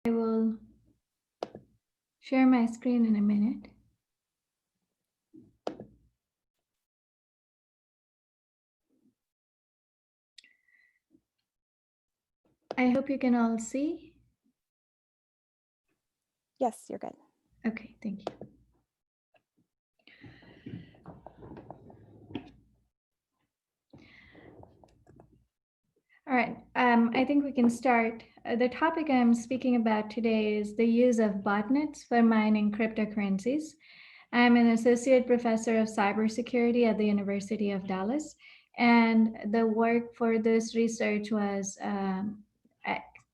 I will share my screen in a minute. I hope you can all see. Yes, you're good. Okay, thank you. All right, I think we can start. The topic I'm speaking about today is the use of botnets for mining cryptocurrencies. I'm an associate professor of cybersecurity at the University of Dallas, and the work for this research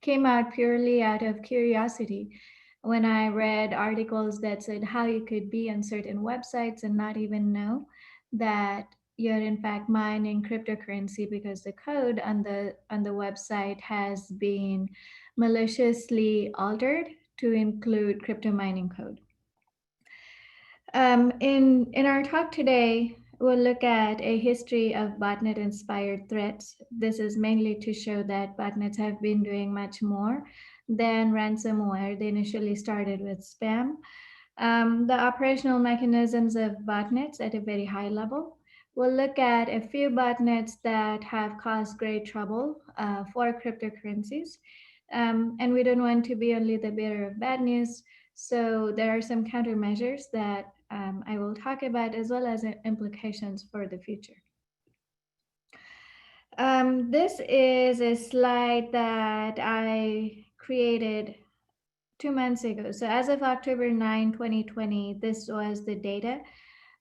came out purely out of curiosity. When I read articles that said how you could be on certain websites and not even know that you're in fact mining cryptocurrency because the code on the website has been maliciously altered to include crypto mining code. In our talk today, we'll look at a history of botnet-inspired threats. This is mainly to show that botnets have been doing much more than ransomware. They initially started with spam. The operational mechanisms of botnets at a very high level. We'll look at a few botnets that have caused great trouble for cryptocurrencies. And we don't want to be only the bearer of bad news. So there are some countermeasures that I will talk about, as well as implications for the future. This is a slide that I created 2 months ago. So as of October 9, 2020, this was the data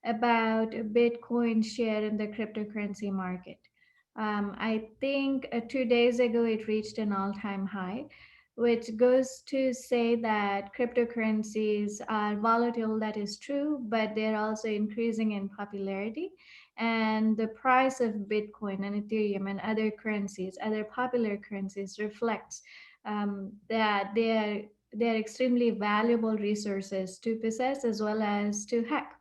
about Bitcoin share in the cryptocurrency market. I think 2 days ago it reached an all-time high, which goes to say that cryptocurrencies are volatile. That is true, but they're also increasing in popularity. And the price of Bitcoin and Ethereum and other currencies, other popular currencies, reflects that they're extremely valuable resources to possess as well as to hack.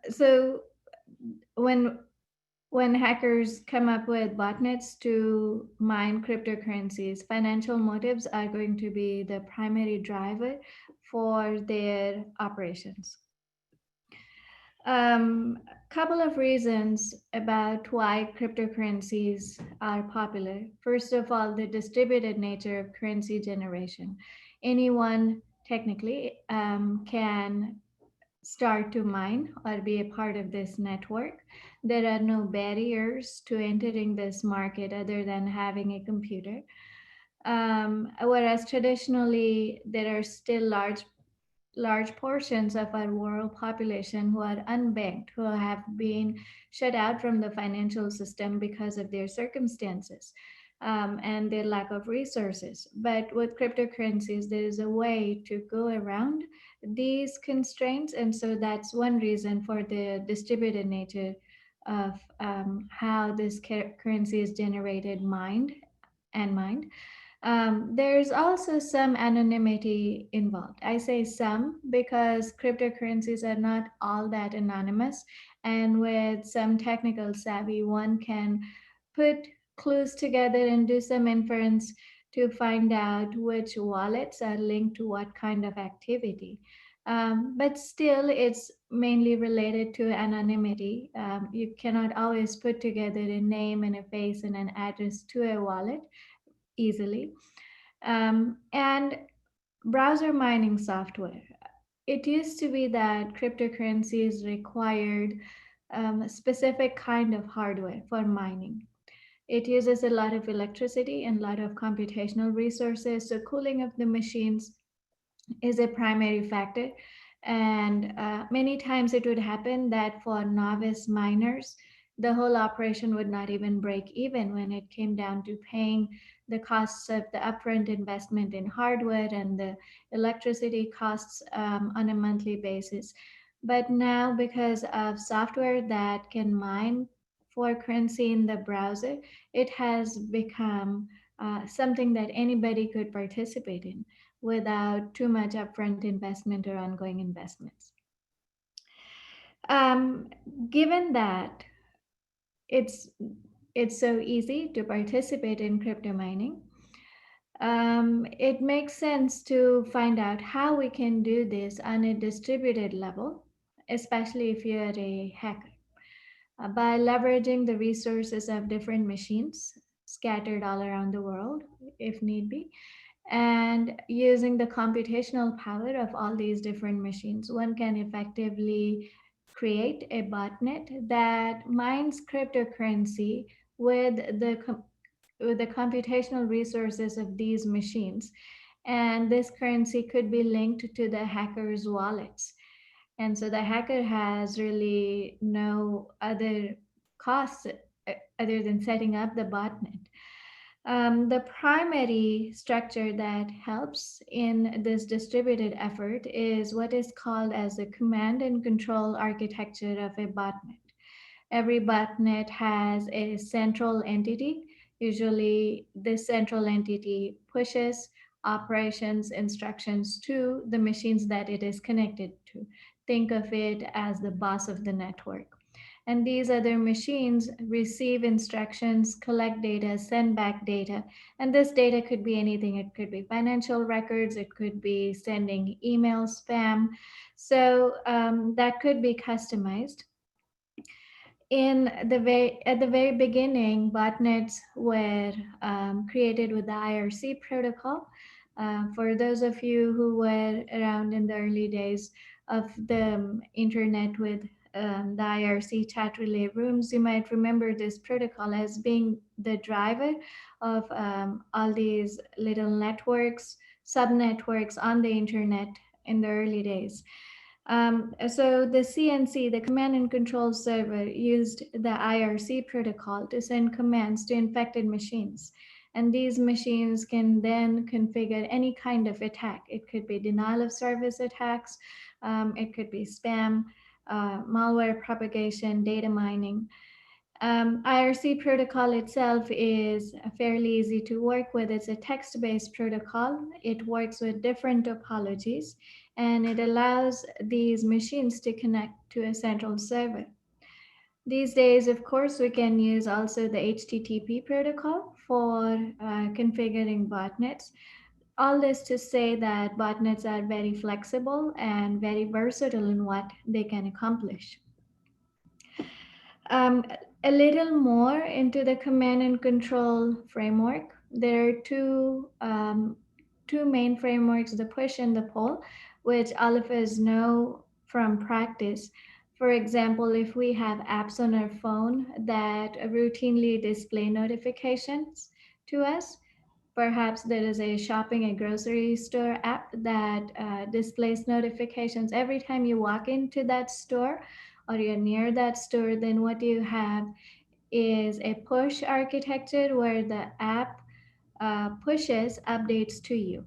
So when hackers come up with botnets to mine cryptocurrencies, financial motives are going to be the primary driver for their operations. Couple of reasons about why cryptocurrencies are popular. First of all, the distributed nature of currency generation. Anyone technically can start to mine or be a part of this network. There are no barriers to entering this market other than having a computer. Whereas traditionally, there are still large portions of our world population who are unbanked, who have been shut out from the financial system because of their circumstances and their lack of resources. But with cryptocurrencies, there is a way to go around these constraints. And so that's one reason for the distributed nature of how this currency is generated, mined, and mined. There's also some anonymity involved. I say some because cryptocurrencies are not all that anonymous. And with some technical savvy, one can put clues together and do some inference to find out which wallets are linked to what kind of activity. But still, it's mainly related to anonymity. You cannot always put together a name and a face and an address to a wallet easily. And browser mining software. It used to be that cryptocurrencies required a specific kind of hardware for mining. It uses a lot of electricity and a lot of computational resources, so cooling of the machines is a primary factor. And many times it would happen that for novice miners, the whole operation would not even break even when it came down to paying the costs of the upfront investment in hardware and the electricity costs on a monthly basis. But now, because of software that can mine for currency in the browser, it has become something that anybody could participate in without too much upfront investment or ongoing investments. Um, Given that it's it's so easy to participate in crypto mining, It makes sense to find out how we can do this on a distributed level, especially if you're a hacker, by leveraging the resources of different machines scattered all around the world, if need be, and using the computational power of all these different machines, one can effectively create a botnet that mines cryptocurrency with with the computational resources of these machines. And this currency could be linked to the hacker's wallets. And so the hacker has really no other costs other than setting up the botnet. The primary structure that helps in this distributed effort is what is called as a command and control architecture of a botnet. Every botnet has a central entity. Usually, this central entity pushes operations instructions to the machines that it is connected to. Think of it as the boss of the network. And these other machines receive instructions, collect data, send back data. And this data could be anything. It could be financial records, it could be sending email spam. So that could be customized. At the very beginning, botnets were created with the IRC protocol. For those of you who were around in the early days of the internet with the IRC chat relay rooms, you might remember this protocol as being the driver of all these little networks, subnetworks on the internet in the early days. So the CNC, the command and control server, used the IRC protocol to send commands to infected machines. And these machines can then configure any kind of attack. It could be denial of service attacks, it could be spam, malware propagation, data mining. IRC protocol itself is fairly easy to work with. It's a text-based protocol. It works with different topologies, and it allows these machines to connect to a central server. These days, of course, we can use also the HTTP protocol for configuring botnets. All this to say that botnets are very flexible and very versatile in what they can accomplish. Um, a little more into the command and control framework. There are two main frameworks: the push and the pull, which all of us know from practice. For example, if we have apps on our phone that routinely display notifications to us, perhaps there is a shopping, a grocery store app that displays notifications every time you walk into that store or you're near that store, then what you have is a push architecture where the app pushes updates to you.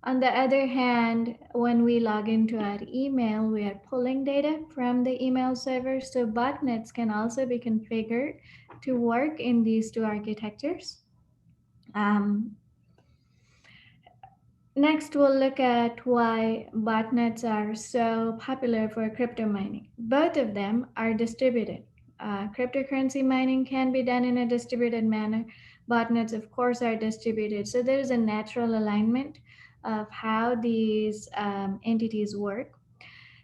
On the other hand, when we log into our email, we are pulling data from the email server. So botnets can also be configured to work in these two architectures. Um, Next, we'll look at why botnets are so popular for crypto mining. Both of them are distributed. Cryptocurrency mining can be done in a distributed manner. Botnets, of course, are distributed. So there is a natural alignment of how these entities work.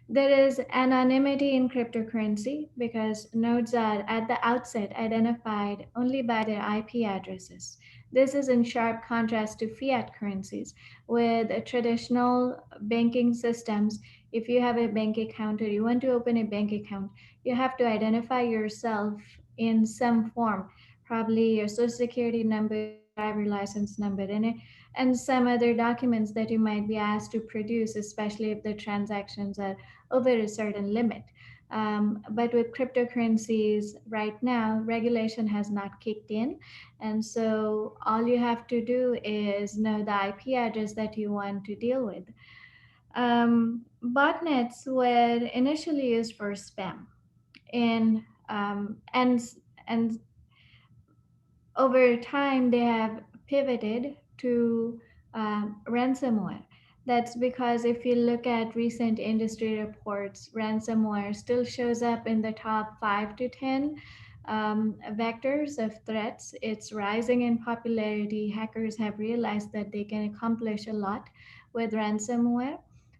There is anonymity in cryptocurrency because nodes are at the outset identified only by their IP addresses. This is in sharp contrast to fiat currencies. With traditional banking systems, if you have a bank account or you want to open a bank account, you have to identify yourself in some form, probably your social security number, your driver license number, and some other documents that you might be asked to produce, especially if the transactions are over a certain limit. But with cryptocurrencies right now, regulation has not kicked in. And so all you have to do is know the IP address that you want to deal with. Botnets were initially used for spam. In, and over time, they have pivoted to ransomware. That's because if you look at recent industry reports, ransomware still shows up in the top 5 to 10 vectors of threats. It's rising in popularity. Hackers have realized that they can accomplish a lot with ransomware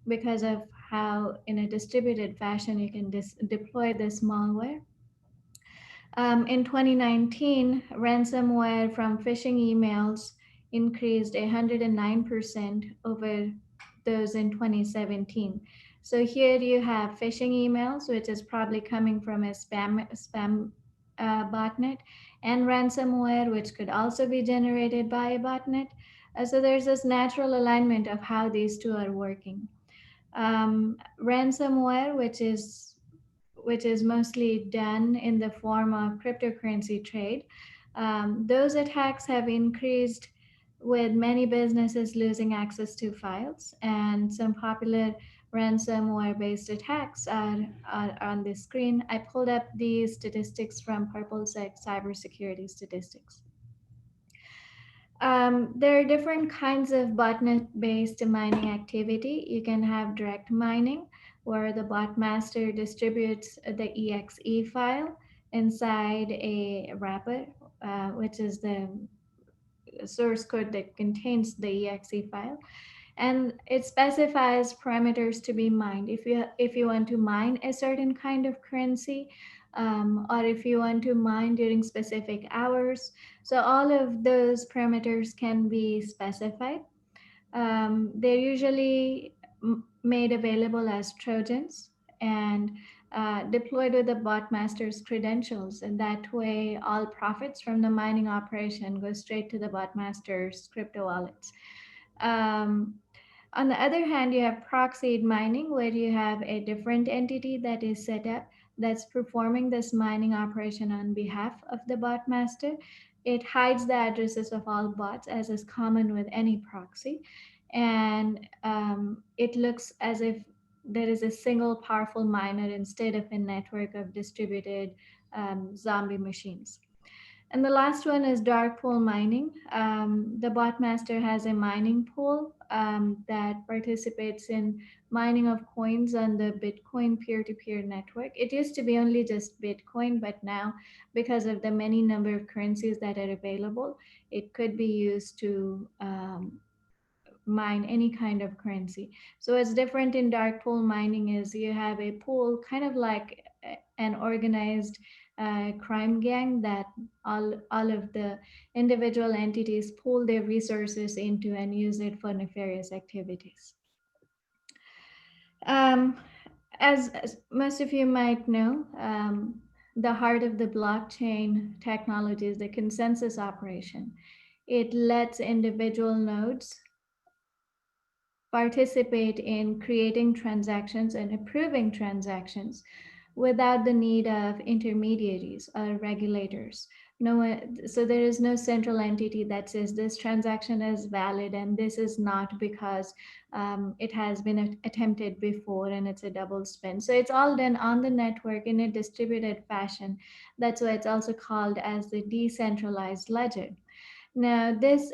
because of how, in a distributed fashion, you can deploy this malware. In 2019, ransomware from phishing emails increased 109% over those in 2017. So here you have phishing emails, which is probably coming from a spam botnet, and ransomware, which could also be generated by a botnet. So there's this natural alignment of how these two are working. Ransomware, which is mostly done in the form of cryptocurrency trade. Those attacks have increased with many businesses losing access to files, and some popular ransomware based attacks are on the screen. I pulled up these statistics from PurpleSec cybersecurity statistics. There are different kinds of botnet-based mining activity. You can have direct mining, where the botmaster distributes the exe file inside a wrapper, which is the source code that contains the exe file, and it specifies parameters to be mined. If you want to mine a certain kind of currency, or if you want to mine during specific hours, so all of those parameters can be specified. They're usually made available as trojans and deployed with the botmaster's credentials, and that way all profits from the mining operation go straight to the botmaster's crypto wallets. um, on the other hand, you have proxied mining, where you have a different entity that is set up that's performing this mining operation on behalf of the bot master. It hides the addresses of all bots, as is common with any proxy. And it looks as if there is a single powerful miner instead of a network of distributed zombie machines. And the last one is dark pool mining. The botmaster has a mining pool that participates in mining of coins on the Bitcoin peer-to-peer network. It used to be only just Bitcoin, but now, because of the many number of currencies that are available, it could be used to mine any kind of currency. So what's different in dark pool mining is you have a pool, kind of like an organized crime gang, that all of the individual entities pool their resources into and use it for nefarious activities. Um, as most of you might know, the heart of the blockchain technology is the consensus operation. It lets individual nodes participate in creating transactions and approving transactions without the need of intermediaries or regulators. No one, so there is no central entity that says this transaction is valid and this is not because it has been attempted before and it's a double spend. So it's all done on the network in a distributed fashion. That's why it's also called as the decentralized ledger. Now, this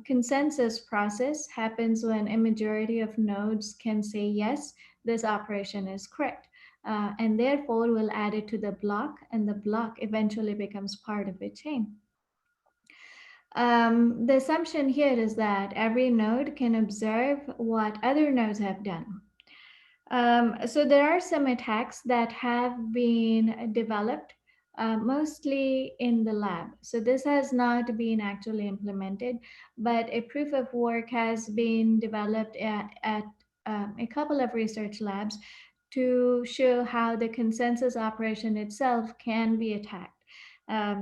consensus process happens when a majority of nodes can say, yes, this operation is correct. And therefore, we'll add it to the block, and the block eventually becomes part of a chain. The assumption here is that every node can observe what other nodes have done. So there are some attacks that have been developed mostly in the lab. So this has not been actually implemented, but a proof of work has been developed at a couple of research labs to show how the consensus operation itself can be attacked.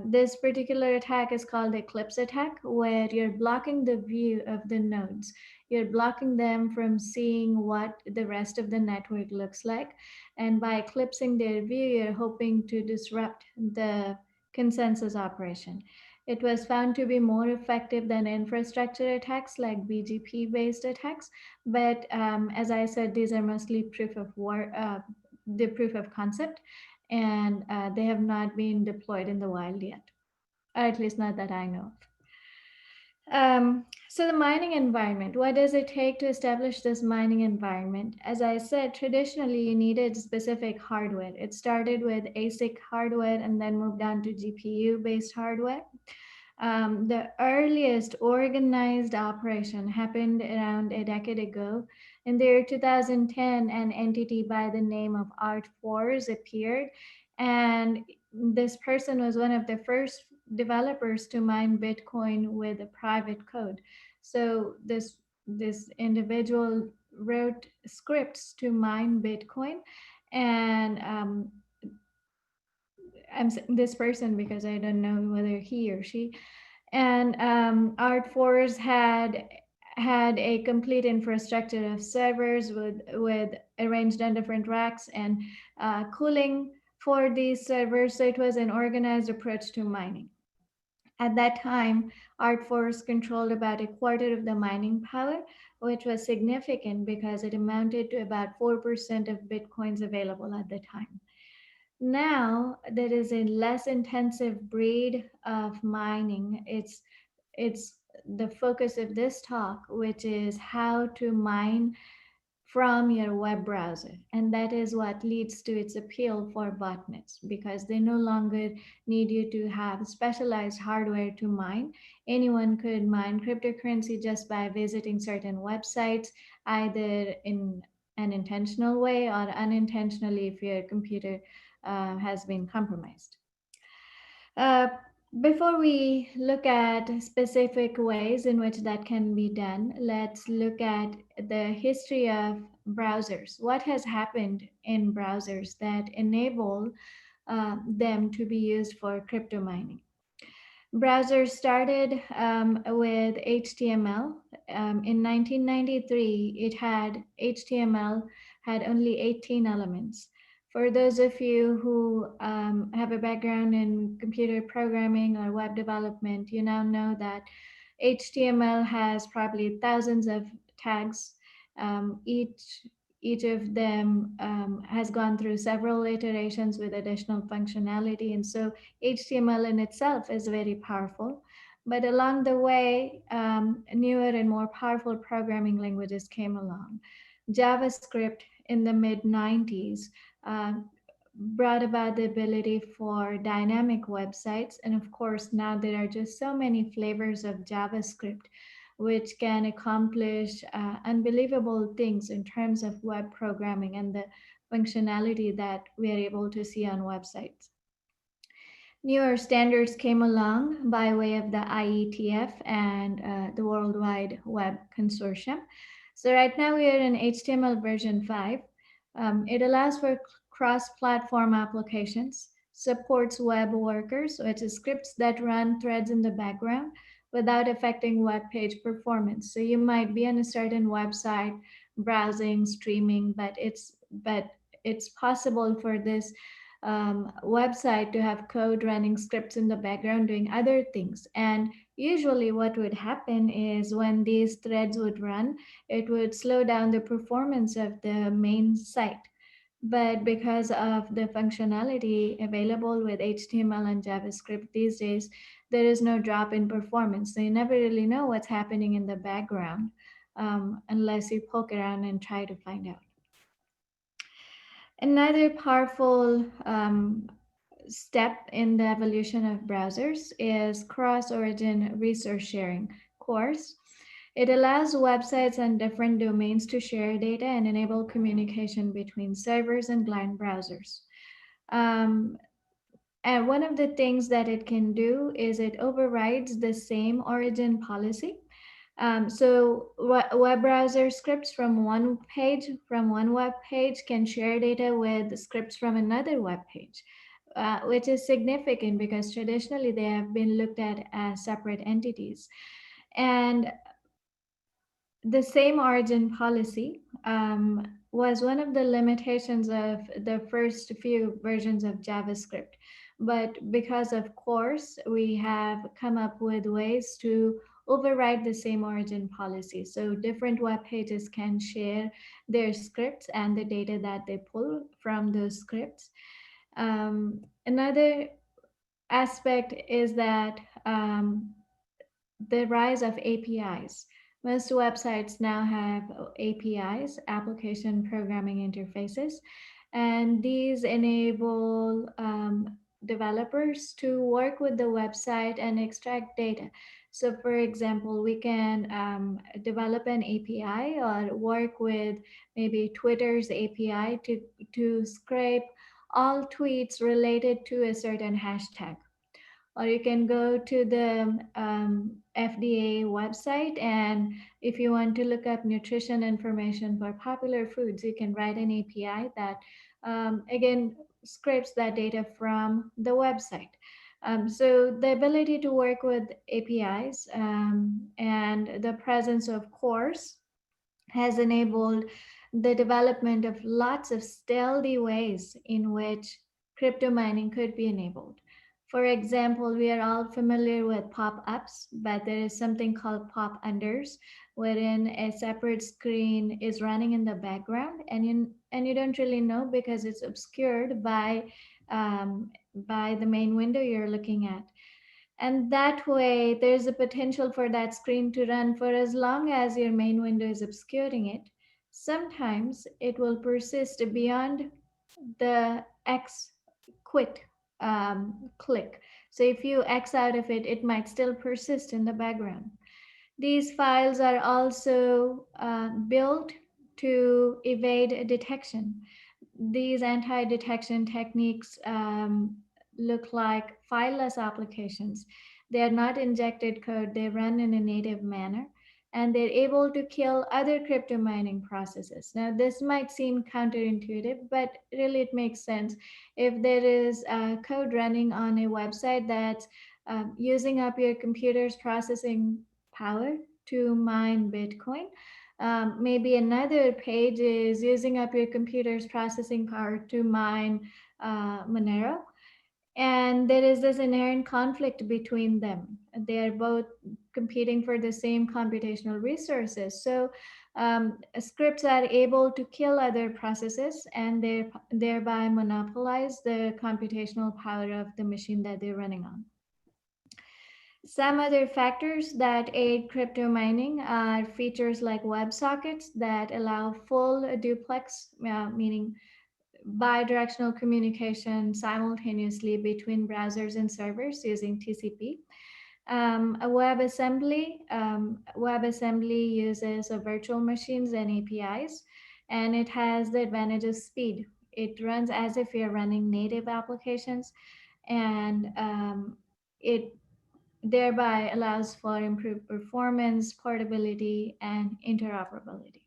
This particular attack is called eclipse attack, where you're blocking the view of the nodes. You're blocking them from seeing what the rest of the network looks like. And by eclipsing their view, you're hoping to disrupt the consensus operation. It was found to be more effective than infrastructure attacks like BGP based attacks. But as I said, these are mostly the proof of concept, and they have not been deployed in the wild yet, or at least not that I know of. So the mining environment, what does it take to establish this mining environment? As I said, traditionally you needed specific hardware. It started with ASIC hardware and then moved on to GPU based hardware. The earliest organized operation happened around a decade ago. In the year 2010, an entity by the name of Art Force appeared, and this person was one of the first developers to mine Bitcoin with a private code. So this individual wrote scripts to mine Bitcoin, and I'm saying this person because I don't know whether he or she. And Art Force had a complete infrastructure of servers with arranged on different racks and cooling for these servers. So it was an organized approach to mining. At that time, Art Force controlled about a quarter of the mining power, which was significant because it amounted to about 4% of Bitcoins available at the time. Now there is a less intensive breed of mining. It's the focus of this talk, which is how to mine from your web browser. And that is what leads to its appeal for botnets because they no longer need you to have specialized hardware to mine. Anyone could mine cryptocurrency just by visiting certain websites, either in an intentional way or unintentionally if your computer has been compromised. Uh, Before we look at specific ways in which that can be done, let's look at the history of browsers. What has happened in browsers that enable them to be used for crypto mining? Browsers started with HTML. In 1993, it had HTML had only 18 elements. For those of you who have a background in computer programming or web development, you now know that HTML has probably thousands of tags. Each of them has gone through several iterations with additional functionality, and so HTML in itself is very powerful. But along the way, newer and more powerful programming languages came along. JavaScript in the mid 90s uh, brought about the ability for dynamic websites. And of course, now there are just so many flavors of JavaScript which can accomplish unbelievable things in terms of web programming and the functionality that we are able to see on websites. Newer standards came along by way of the IETF and the World Wide Web Consortium. So right now we are in HTML version 5. It allows for cross-platform applications, supports web workers, which is scripts that run threads in the background without affecting web page performance. So you might be on a certain website browsing, streaming, but it's possible for this website to have code running scripts in the background doing other things. And usually, what would happen is when these threads would run, it would slow down the performance of the main site. But because of the functionality available with HTML and JavaScript these days, there is no drop in performance. So you never really know what's happening in the background unless you poke around and try to find out. Another powerful step in the evolution of browsers is cross-origin resource sharing CORS. It allows websites and different domains to share data and enable communication between servers and client browsers. Um, and one of the things that it can do is it overrides the same origin policy. Web browser scripts from one web page can share data with scripts from another web page, which is significant because traditionally they have been looked at as separate entities. And the same origin policy was one of the limitations of the first few versions of JavaScript. But because of course, we have come up with ways to override the same origin policy. So different web pages can share their scripts and the data that they pull from those scripts. Another aspect is that the rise of APIs. Most websites now have APIs, application programming interfaces, and these enable developers to work with the website and extract data. So, for example, we can develop an API or work with maybe Twitter's API to scrape all tweets related to a certain hashtag, or you can go to the FDA website, and if you want to look up nutrition information for popular foods, you can write an API that again scrapes that data from the website. So the ability to work with APIs and the presence of cores has enabled the development of lots of stealthy ways in which crypto mining could be enabled. For example, we are all familiar with pop-ups, but there is something called pop-unders, wherein a separate screen is running in the background, and you don't really know because it's obscured by the main window you're looking at. And that way, there's a potential for that screen to run for as long as your main window is obscuring it. Sometimes it will persist beyond the X quit click. So if you X out of it, it might still persist in the background. These files are also built to evade detection. These anti-detection techniques look like fileless applications. They are not injected code, they run in a native manner, and they're able to kill other crypto mining processes. Now, this might seem counterintuitive, but really it makes sense. If there is code running on a website that's using up your computer's processing power to mine Bitcoin, maybe another page is using up your computer's processing power to mine Monero. And there is this inherent conflict between them. They are both competing for the same computational resources. So scripts are able to kill other processes and thereby monopolize the computational power of the machine that they're running on. Some other factors that aid crypto mining are features like WebSockets that allow full duplex, meaning bidirectional communication simultaneously between browsers and servers using TCP. A WebAssembly uses virtual machines and APIs, and it has the advantage of speed. It runs as if you're running native applications, and it thereby allows for improved performance, portability, and interoperability.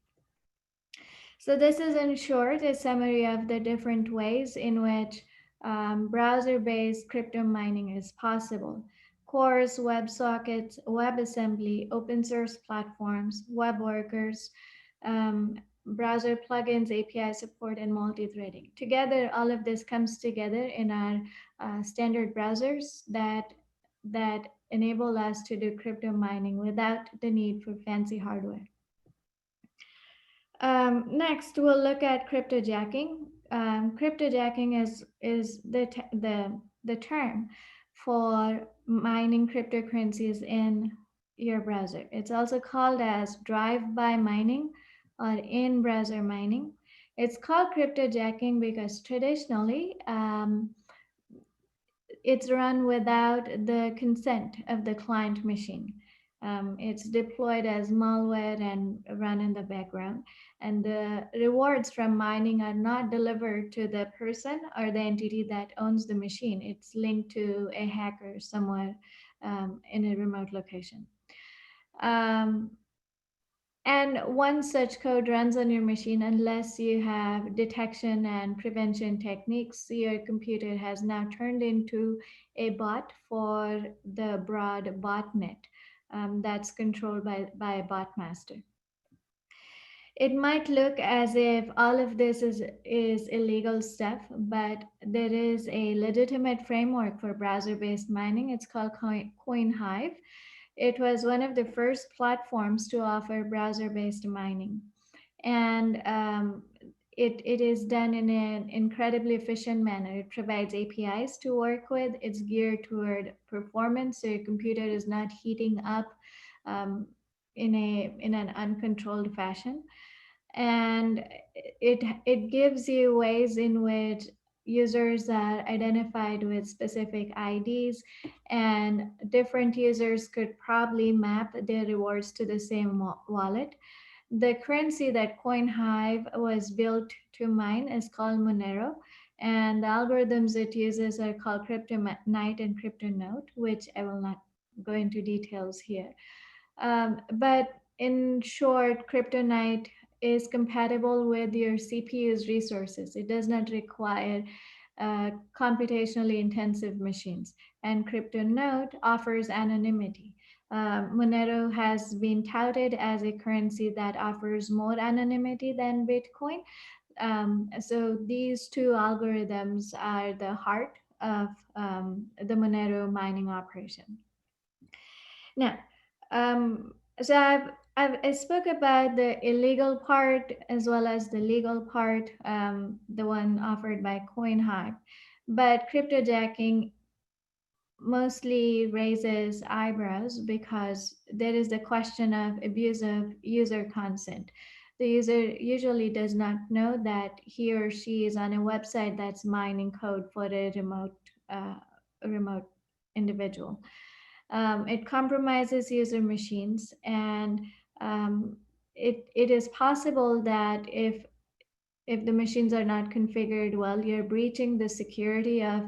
So this is in short a summary of the different ways in which browser-based crypto mining is possible. Cores, WebSockets, WebAssembly, open source platforms, web workers, browser plugins, API support, and multi-threading. Together, all of this comes together in our standard browsers that enable us to do crypto mining without the need for fancy hardware. Next, we'll look at cryptojacking. Cryptojacking is the term for mining cryptocurrencies in your browser. It's also called as drive-by mining or in-browser mining. It's called cryptojacking because traditionally it's run without the consent of the client machine. It's deployed as malware and run in the background. And the rewards from mining are not delivered to the person or the entity that owns the machine. It's linked to a hacker somewhere in a remote location. And one such code runs on your machine unless you have detection and prevention techniques. Your computer has now turned into a bot for the broad botnet that's controlled by a bot master. It might look as if all of this is illegal stuff, but there is a legitimate framework for browser-based mining. It's called Coinhive. It was one of the first platforms to offer browser-based mining. And it is done in an incredibly efficient manner. It provides APIs to work with. It's geared toward performance, so your computer is not heating up um, in an uncontrolled fashion. And it gives you ways in which users are identified with specific IDs, and different users could probably map their rewards to the same wallet. The currency that Coinhive was built to mine is called Monero, and the algorithms it uses are called Cryptomite and Cryptonote, which I will not go into details here. But in short, Kryptonite is compatible with your CPU's resources. It does not require computationally intensive machines. And Cryptonote offers anonymity. Monero has been touted as a currency that offers more anonymity than Bitcoin. So these two algorithms are the heart of the Monero mining operation. Now, so I spoke about the illegal part as well as the legal part, the one offered by Coinhive, but cryptojacking mostly raises eyebrows because there is the question of abusive user consent. The user usually does not know that he or she is on a website that's mining code for uh, a remote individual. It compromises user machines, and it is possible that if the machines are not configured well, you're breaching the security of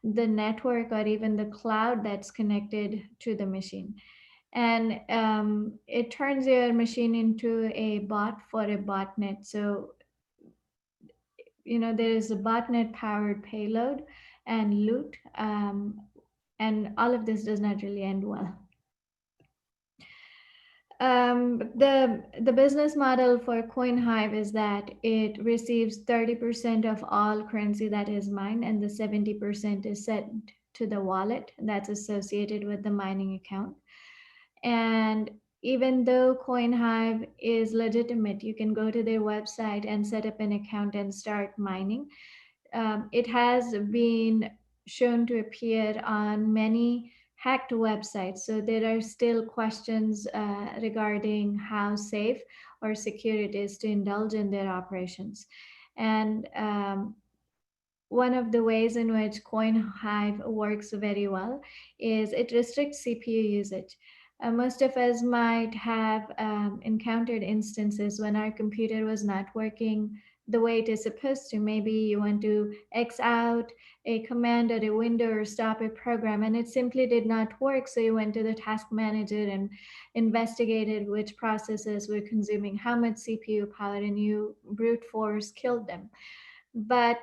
the network or even the cloud that's connected to the machine. And it turns your machine into a bot for a botnet. So, there is a botnet powered payload and loot. And all of this does not really end well. The business model for Coinhive is that it receives 30% of all currency that is mined, and the 70% is sent to the wallet that's associated with the mining account. And even though Coinhive is legitimate, you can go to their website and set up an account and start mining. It has been shown to appear on many hacked websites. So there are still questions regarding how safe or secure it is to indulge in their operations. And one of the ways in which Coinhive works very well is it restricts CPU usage. Most of us might have encountered instances when our computer was not working the way it is supposed to. Maybe you want to X out a command or a window or stop a program, and it simply did not work. So you went to the task manager and investigated which processes were consuming how much CPU power, and you brute force killed them. But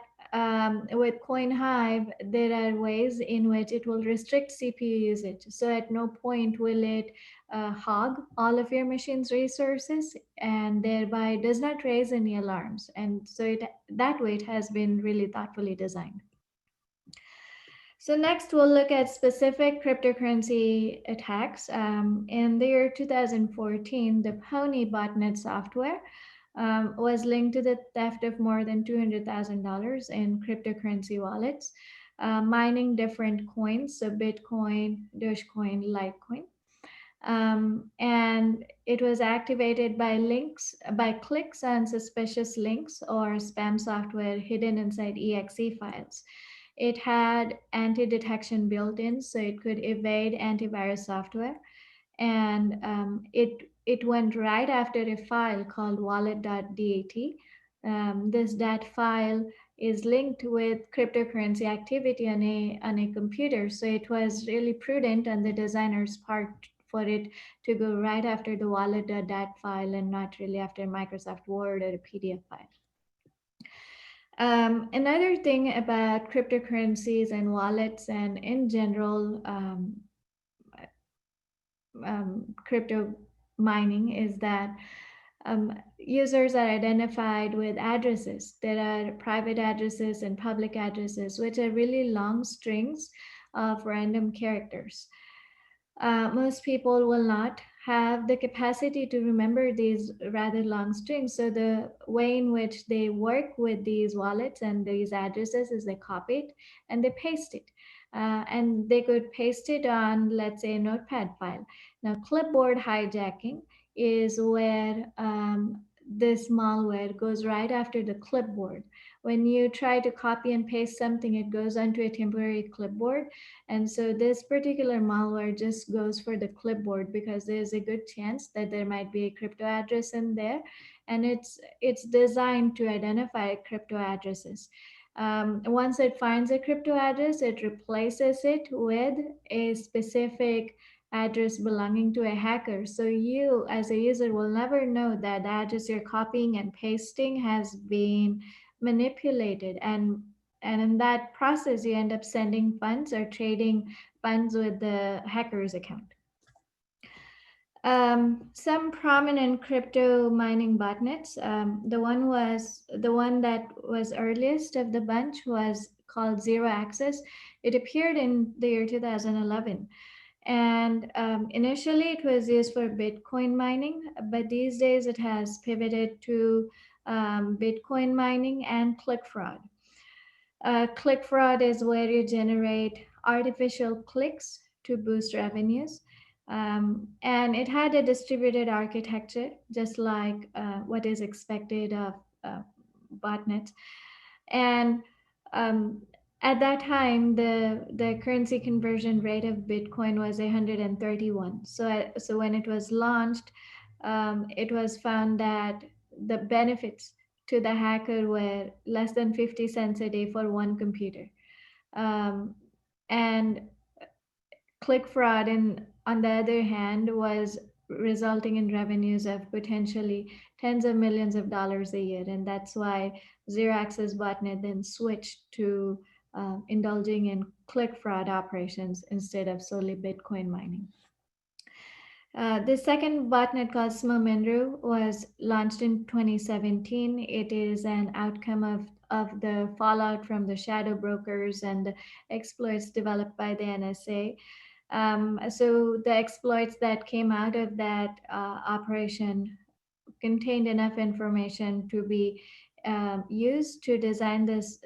with Coinhive, there are ways in which it will restrict CPU usage. So at no point will it hog all of your machine's resources, and thereby does not raise any alarms. And so that way it has been really thoughtfully designed. So next, we'll look at specific cryptocurrency attacks. In the year 2014, the Pony botnet software was linked to the theft of more than $200,000 in cryptocurrency wallets, mining different coins, so Bitcoin, Dogecoin, Litecoin. And it was activated by clicks on suspicious links or spam software hidden inside exe files. It had anti-detection built in, so it could evade antivirus software. And it went right after a file called wallet.dat. This dat file is linked with cryptocurrency activity on a computer, so it was really prudent on the designer's part for it to go right after the wallet.dat file and not really after Microsoft Word or a PDF file. Another thing about cryptocurrencies and wallets and in general crypto mining is that users are identified with addresses. There are private addresses and public addresses, which are really long strings of random characters. Most people will not have the capacity to remember these rather long strings. So the way in which they work with these wallets and these addresses is they copy it and they paste it. And they could paste it on, let's say, a notepad file. Now, clipboard hijacking is where this malware goes right after the clipboard. When you try to copy and paste something, it goes onto a temporary clipboard. And so this particular malware just goes for the clipboard because there's a good chance that there might be a crypto address in there. And it's designed to identify crypto addresses. Once it finds a crypto address, it replaces it with a specific address belonging to a hacker. So you, as a user, will never know that the address you're copying and pasting has been manipulated. And in that process, you end up sending funds or trading funds with the hacker's account. Some prominent crypto mining botnets. The one that was earliest of the bunch was called ZeroAccess. It appeared in the year 2011. And initially, it was used for Bitcoin mining, but these days it has pivoted to Bitcoin mining and click fraud. Click fraud is where you generate artificial clicks to boost revenues. And it had a distributed architecture, just like what is expected of uh, botnets. And um, at that time, the currency conversion rate of Bitcoin was 131. So when it was launched, it was found that the benefits to the hacker were less than 50 cents a day for one computer. Um, and click fraud, on the other hand, was resulting in revenues of potentially tens of millions of dollars a year. And that's why ZeroAccess Botnet then switched to indulging in click fraud operations instead of solely Bitcoin mining. The second botnet called Smomenru was launched in 2017. It is an outcome of the fallout from the shadow brokers and the exploits developed by the NSA. So the exploits that came out of that operation contained enough information to be used to design this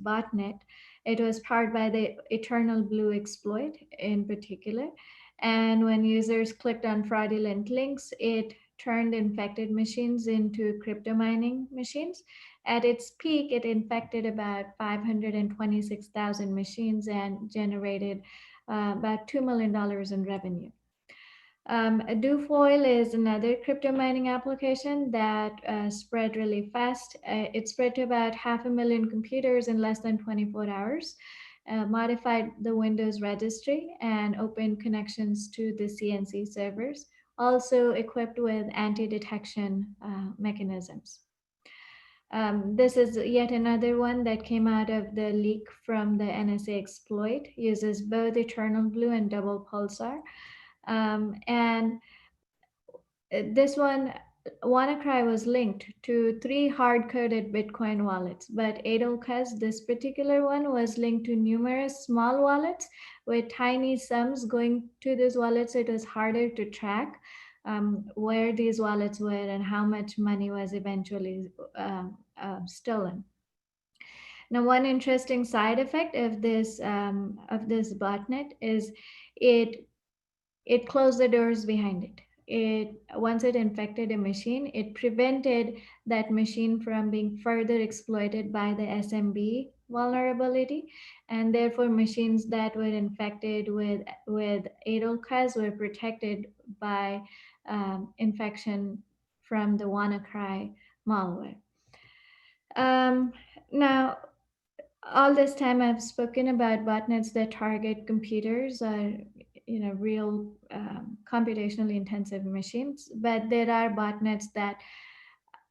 botnet. It was powered by the Eternal Blue exploit in particular. And when users clicked on fraudulent links, it turned infected machines into crypto mining machines. At its peak, it infected about 526,000 machines and generated about $2 million in revenue. Dufoil is another crypto mining application that spread really fast. It spread to about 500,000 computers in less than 24 hours, modified the Windows registry, and opened connections to the CNC servers, also equipped with anti-detection mechanisms. This is yet another one that came out of the leak from the NSA exploit, uses both Eternal Blue and Double Pulsar. And this one, WannaCry was linked to three hard-coded Bitcoin wallets, but Edelkaz, this particular one, was linked to numerous small wallets with tiny sums going to these wallets. So it was harder to track where these wallets were and how much money was eventually stolen. Now, one interesting side effect of this botnet is it it closed the doors behind it. Once it infected a machine, it prevented that machine from being further exploited by the SMB vulnerability, and therefore machines that were infected with Edelkaz were protected by infection from the WannaCry malware. Now, all this time I've spoken about botnets that target computers or real computationally intensive machines, but there are botnets that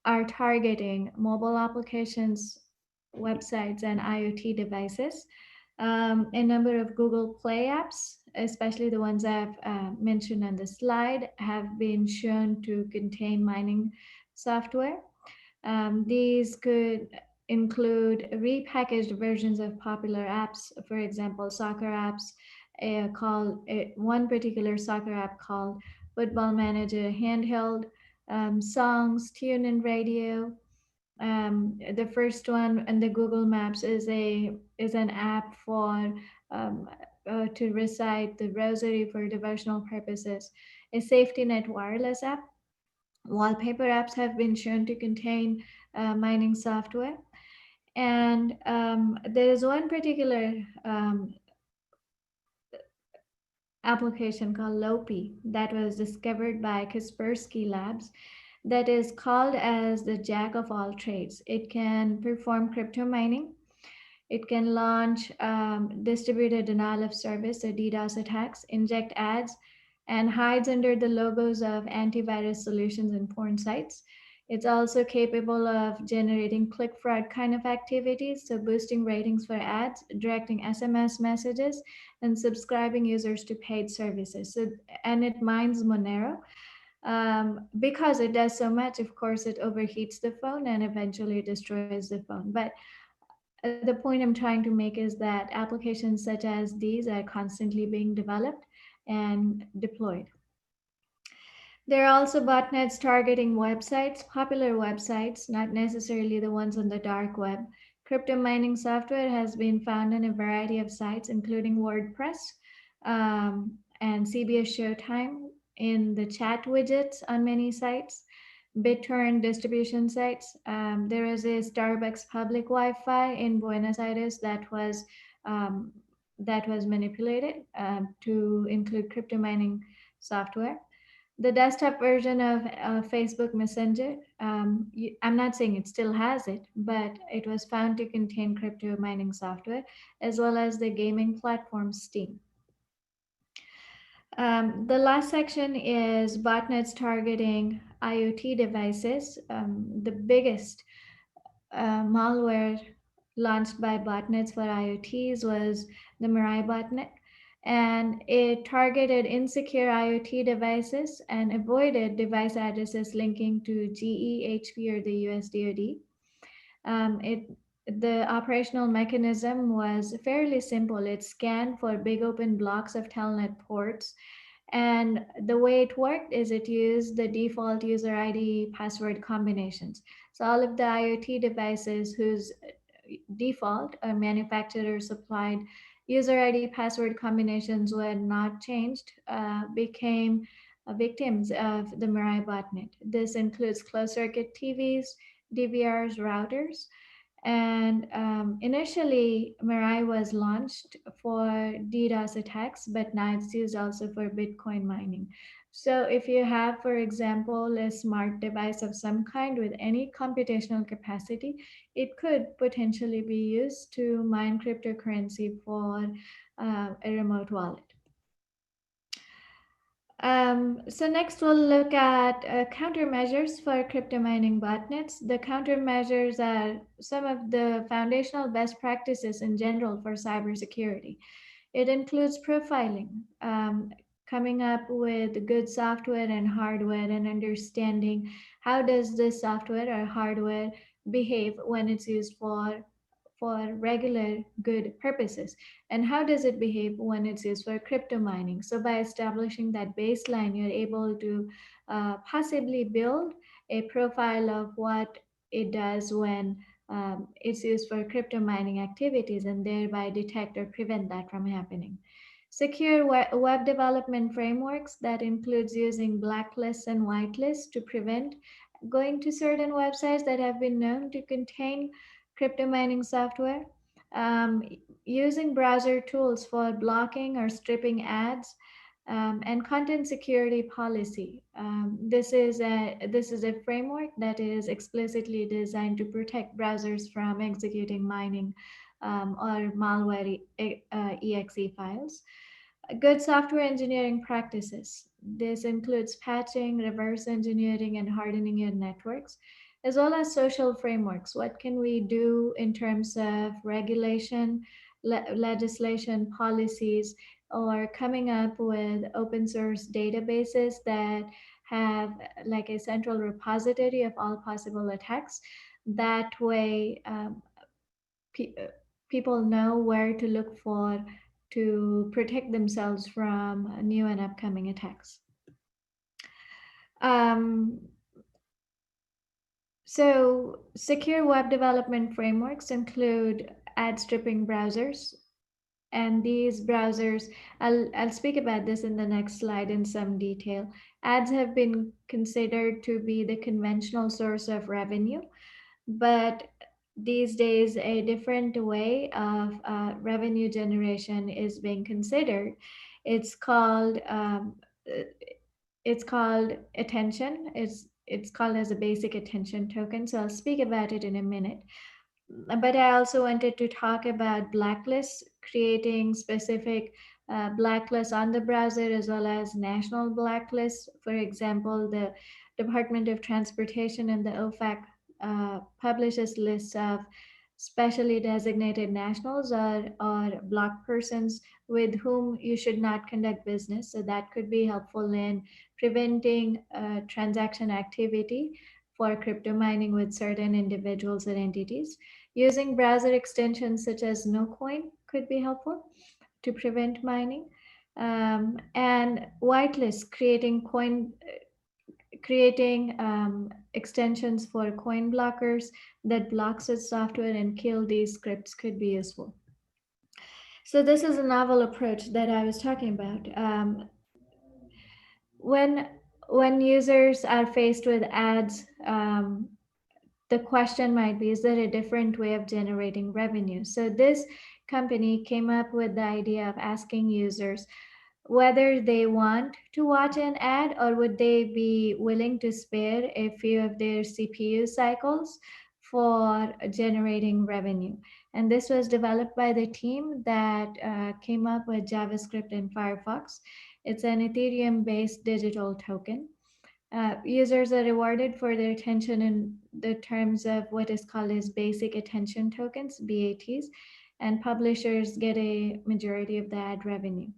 are targeting mobile applications, websites, and IoT devices. A number of Google Play apps, especially the ones I've mentioned on the slide, have been shown to contain mining software. These could include repackaged versions of popular apps, for example, soccer apps, one particular soccer app called Football Manager Handheld, songs, tune in radio. The first one in the Google Maps is an app for to recite the rosary for devotional purposes. a safety net wireless app. Wallpaper apps have been shown to contain mining software. And there is one particular application called Lopi that was discovered by Kaspersky Labs that is called as the jack of all trades. It can perform crypto mining. It can launch distributed denial of service or DDoS attacks, inject ads, and hides under the logos of antivirus solutions and porn sites. It's also capable of generating click fraud kind of activities, so boosting ratings for ads, directing SMS messages, and subscribing users to paid services. So, and it mines Monero. Because it does so much, of course, it overheats the phone and eventually destroys the phone. But the point I'm trying to make is that applications such as these are constantly being developed and deployed. There are also botnets targeting websites, popular websites, not necessarily the ones on the dark web. Crypto mining software has been found on a variety of sites, including WordPress and CBS Showtime, in the chat widgets on many sites, BitTorrent distribution sites. There is a Starbucks public Wi-Fi in Buenos Aires um, that was manipulated to include crypto mining software. The desktop version of Facebook Messenger, I'm not saying it still has it, but it was found to contain crypto mining software, as well as the gaming platform Steam. The last section is botnets targeting IoT devices. The biggest malware launched by botnets for IoTs was the Murimi botnet, and it targeted insecure IoT devices and avoided device addresses linking to GE, HP, or the US DoD. The operational mechanism was fairly simple. It scanned for big open blocks of telnet ports, and the way it worked is it used the default user ID password combinations. So all of the IoT devices whose default or manufacturer supplied user ID password combinations were not changed became victims of the Mirai botnet. This includes closed circuit TVs, DVRs, routers, and initially, Mirai was launched for DDoS attacks, but now it's used also for Bitcoin mining. So if you have, for example, a smart device of some kind with any computational capacity, it could potentially be used to mine cryptocurrency for a remote wallet. So next we'll look at countermeasures for crypto mining botnets. The countermeasures are some of the foundational best practices in general for cybersecurity. It includes profiling, coming up with good software and hardware and understanding how does this software or hardware behave when it's used for regular good purposes, and how does it behave when it's used for crypto mining. So by establishing that baseline, you're able to possibly build a profile of what it does when it's used for crypto mining activities, and thereby detect or prevent that from happening. Secure web development frameworks that includes using blacklists and whitelists to prevent going to certain websites that have been known to contain crypto mining software, um, using browser tools for blocking or stripping ads, and content security policy. This is a framework that is explicitly designed to protect browsers from executing mining or malware exe files. Good software engineering practices. This includes patching, reverse engineering, and hardening your networks, as well as social frameworks. What can we do in terms of regulation, legislation, policies, or coming up with open source databases that have like a central repository of all possible attacks? That way, pe- uh, people know where to look for to protect themselves from new and upcoming attacks. Um, so, secure web development frameworks include ad stripping browsers And these browsers, I'll speak about this in the next slide in some detail. Ads have been considered to be the conventional source of revenue, but these days a different way of revenue generation is being considered. It's called uh, it's called attention. It's called as a basic attention token. So I'll speak about it in a minute. But I also wanted to talk about blacklists, creating specific blacklists on the browser as well as national blacklists. For example, the Department of Transportation and the OFAC publishes lists of specially designated nationals or blocked persons with whom you should not conduct business. So that could be helpful in preventing transaction activity for crypto mining with certain individuals or entities. Using browser extensions such as NoCoin could be helpful to prevent mining. And whitelist, creating extensions for coin blockers that blocks its software and kill these scripts could be useful. So this is a novel approach that I was talking about. When when users are faced with ads, the question might be, is there a different way of generating revenue? So this company came up with the idea of asking users whether they want to watch an ad or would they be willing to spare a few of their CPU cycles for generating revenue. And this was developed by the team that came up with JavaScript and Firefox. It's an Ethereum based digital token. Users are rewarded for their attention in the terms of what is called as basic attention tokens, BATs, and publishers get a majority of the ad revenue.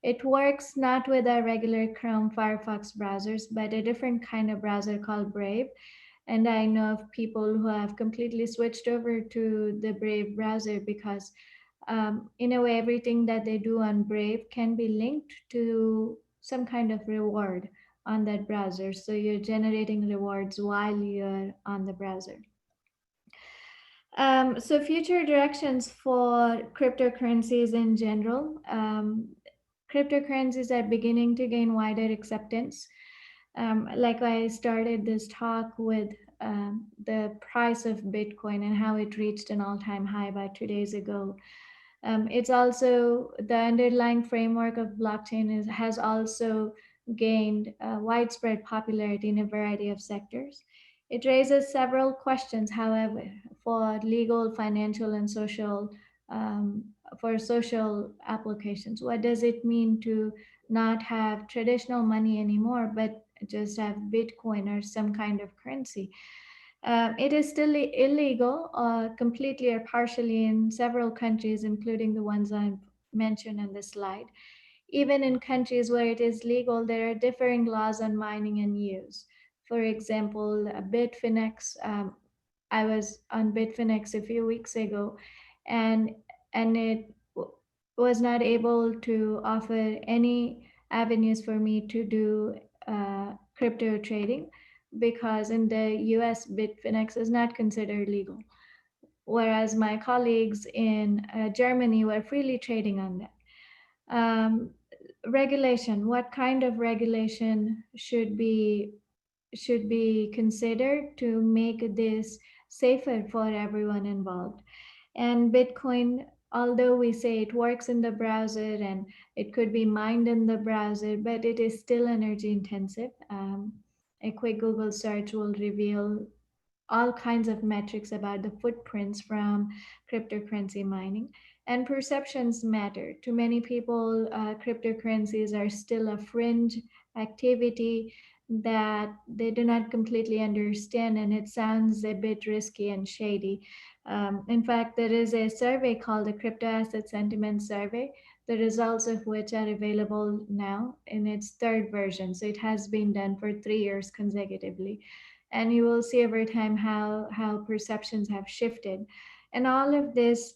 It works not with our regular Chrome, Firefox browsers, but a different kind of browser called Brave. And I know of people who have completely switched over to the Brave browser because, in a way, everything that they do on Brave can be linked to some kind of reward on that browser. So you're generating rewards while you're on the browser. So future directions for cryptocurrencies in general. Cryptocurrencies are beginning to gain wider acceptance. Like I started this talk with the price of Bitcoin and how it reached an all-time high about 2 days ago. It's also the underlying framework of blockchain has also gained widespread popularity in a variety of sectors. It raises several questions, however, for legal, financial, and um, social applications. What does it mean to not have traditional money anymore, but just have Bitcoin or some kind of currency? It is still illegal, completely or partially, in several countries, including the ones I mentioned in this slide. Even in countries where it is legal, there are differing laws on mining and use. For example, Bitfinex. I was on Bitfinex a few weeks ago, and it was not able to offer any avenues for me to do crypto trading because in the US, Bitfinex is not considered legal, whereas my colleagues in Germany were freely trading on that. Um, Regulation. What kind of regulation should be considered to make this safer for everyone involved? And Bitcoin, although we say it works in the browser and it could be mined in the browser, but it is still energy intensive. A quick Google search will reveal all kinds of metrics about the footprints from cryptocurrency mining. And perceptions matter. To many people, cryptocurrencies are still a fringe activity that they do not completely understand, and it sounds a bit risky and shady. In fact, there is a survey called the Crypto Asset Sentiment Survey, the results of which are available now in its third version. So it has been done for 3 years consecutively, and you will see over time how perceptions have shifted, and all of this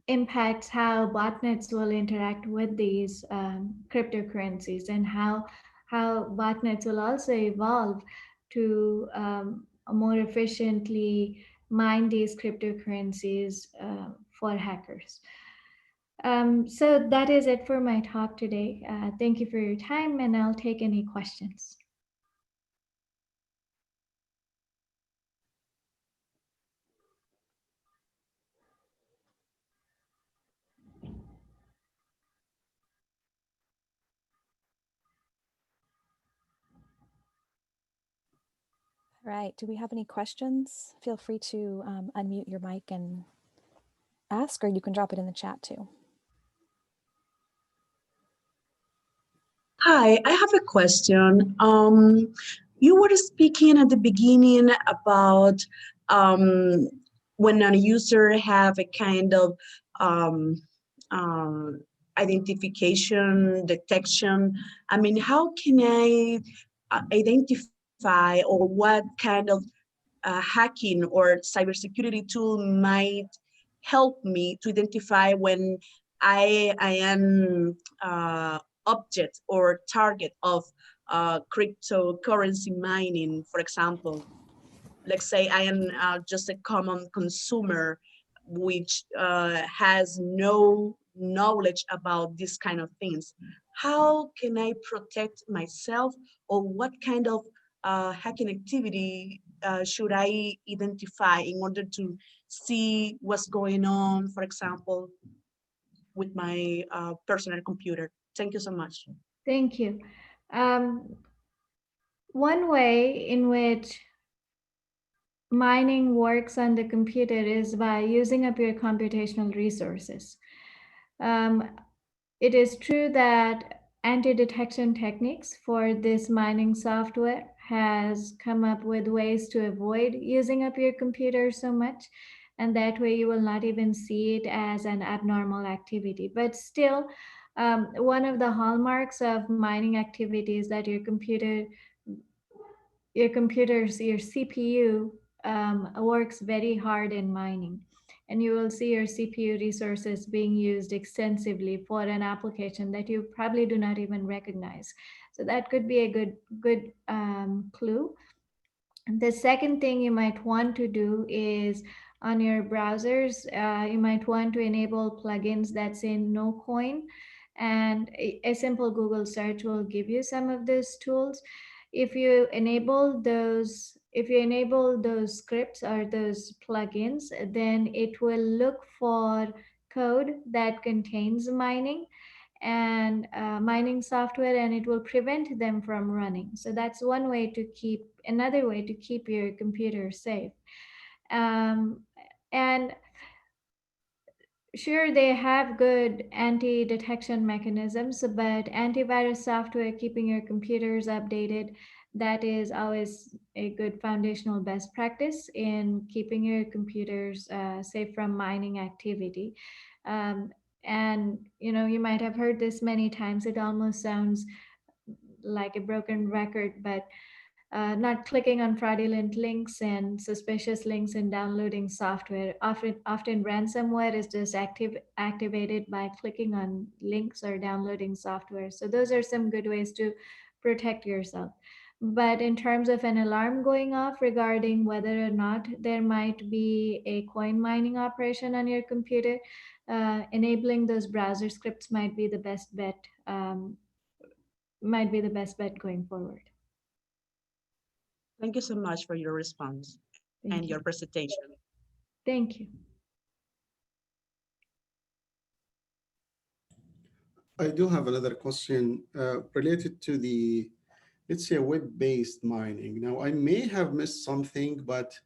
impacts how botnets will interact with these cryptocurrencies, and how botnets will also evolve to more efficiently mine these cryptocurrencies for hackers. So that is it for my talk today. Thank you for your time, and I'll take any questions. All right, do we have any questions? Feel free to unmute your mic and ask, or you can drop it in the chat too. Hi, I have a question. You were speaking at the beginning about um, when a user have a kind of um, uh, identification, detection. I mean, how can I identify, or what kind of hacking or cybersecurity tool might help me to identify when I am object or target of cryptocurrency mining, for example. Let's say I am just a common consumer which has no knowledge about this kind of things. How can I protect myself, or what kind of hacking activity should I identify in order to see what's going on, for example, with my personal computer? Thank you so much. Thank you. Um, One way in which mining works on the computer is by using up your computational resources. Um, it is true that anti-detection techniques for this mining software has come up with ways to avoid using up your computer so much, and that way you will not even see it as an abnormal activity. But still, one of the hallmarks of mining activity is that your CPU works very hard in mining, and you will see your CPU resources being used extensively for an application that you probably do not even recognize. So that could be a good clue. The second thing you might want to do is on your browsers, you might want to enable plugins that say no coin, and a simple Google search will give you some of those tools. If you enable those scripts or those plugins, then it will look for code that contains mining software, and it will prevent them from running. So that's one way to keep another way to keep your computer safe. um, and Sure, they have good anti detection mechanisms, but antivirus software, keeping your computers updated, that is always a good foundational best practice in keeping your computers safe from mining activity. Um, and you might have heard this many times. It almost sounds like a broken record, but not clicking on fraudulent links and suspicious links and downloading software. Often ransomware is just activated by clicking on links or downloading software. So those are some good ways to protect yourself. But in terms of an alarm going off regarding whether or not there might be a coin mining operation on your computer, enabling those browser scripts might be the best bet. Might be the best bet going forward. Thank you so much for your response and Thank your you. presentation. Thank you. I do have another question related to the, let's say, web-based mining. Now, I may have missed something, but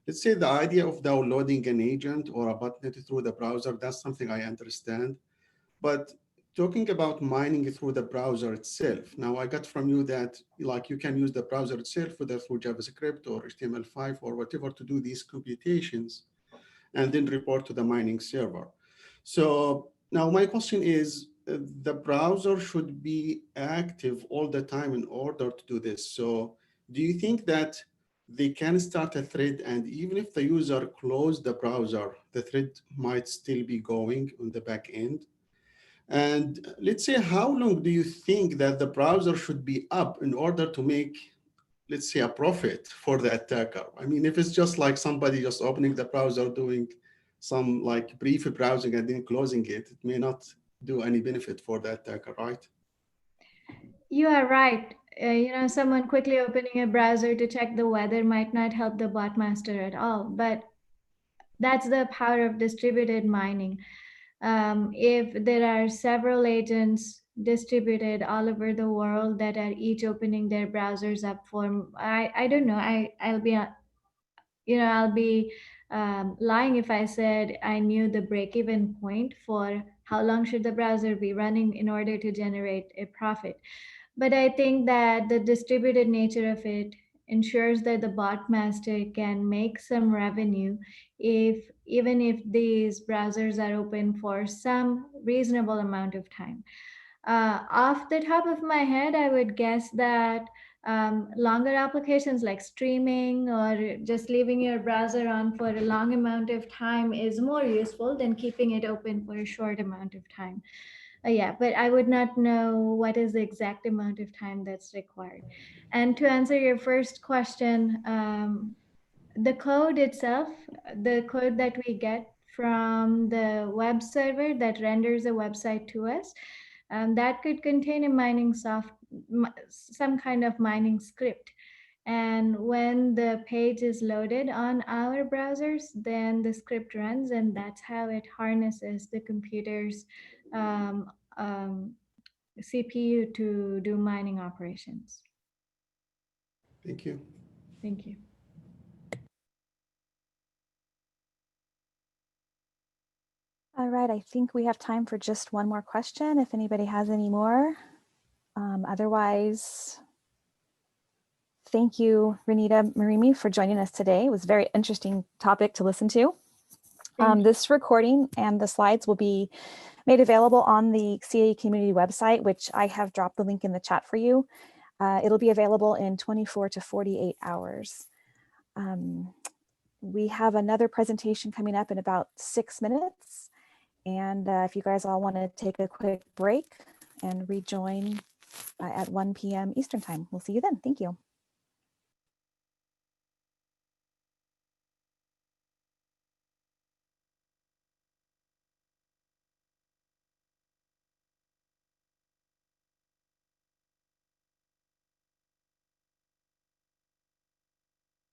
let's say the idea of downloading an agent or a botnet through the browser, that's something I understand. But talking about mining through the browser itself, now I got from you that like you can use the browser itself, whether through JavaScript or HTML5 or whatever, to do these computations and then report to the mining server. So now my question is, the browser should be active all the time in order to do this. So do you think that they can start a thread, and even if the user closed the browser, the thread might still be going on the back end? And let's say, how long do you think that the browser should be up in order to make, let's say, a profit for the attacker? I mean, if it's just like somebody just opening the browser doing some like brief browsing and then closing it, it may not do any benefit for the attacker, right? You are right. Someone quickly opening a browser to check the weather might not help the bot master at all, but that's the power of distributed mining. If there are several agents distributed all over the world that are each opening their browsers up for, I don't know, I'll be lying if I said I knew the break-even point for how long should the browser be running in order to generate a profit. But I think that the distributed nature of it ensures that the bot master can make some revenue even if these browsers are open for some reasonable amount of time. Off the top of my head, I would guess that longer applications like streaming or just leaving your browser on for a long amount of time is more useful than keeping it open for a short amount of time. Yeah, but I would not know what is the exact amount of time that's required. And to answer your first question, the code itself, the code that we get from the web server that renders a website to us, that could contain a some kind of mining script. And when the page is loaded on our browsers, then the script runs, and that's how it harnesses the computer's um, um, CPU to do mining operations. Thank you. Thank you. All right, I think we have time for just one more question if anybody has any more. Otherwise, thank you, Renita Murimi, for joining us today. It was a very interesting topic to listen to. This recording and the slides will be made available on the CAE community website, which I have dropped the link in the chat for you. It'll be available in 24 to 48 hours. We have another presentation coming up in about 6 minutes. And if you guys all want to take a quick break and rejoin at 1 p.m. Eastern time, we'll see you then. Thank you.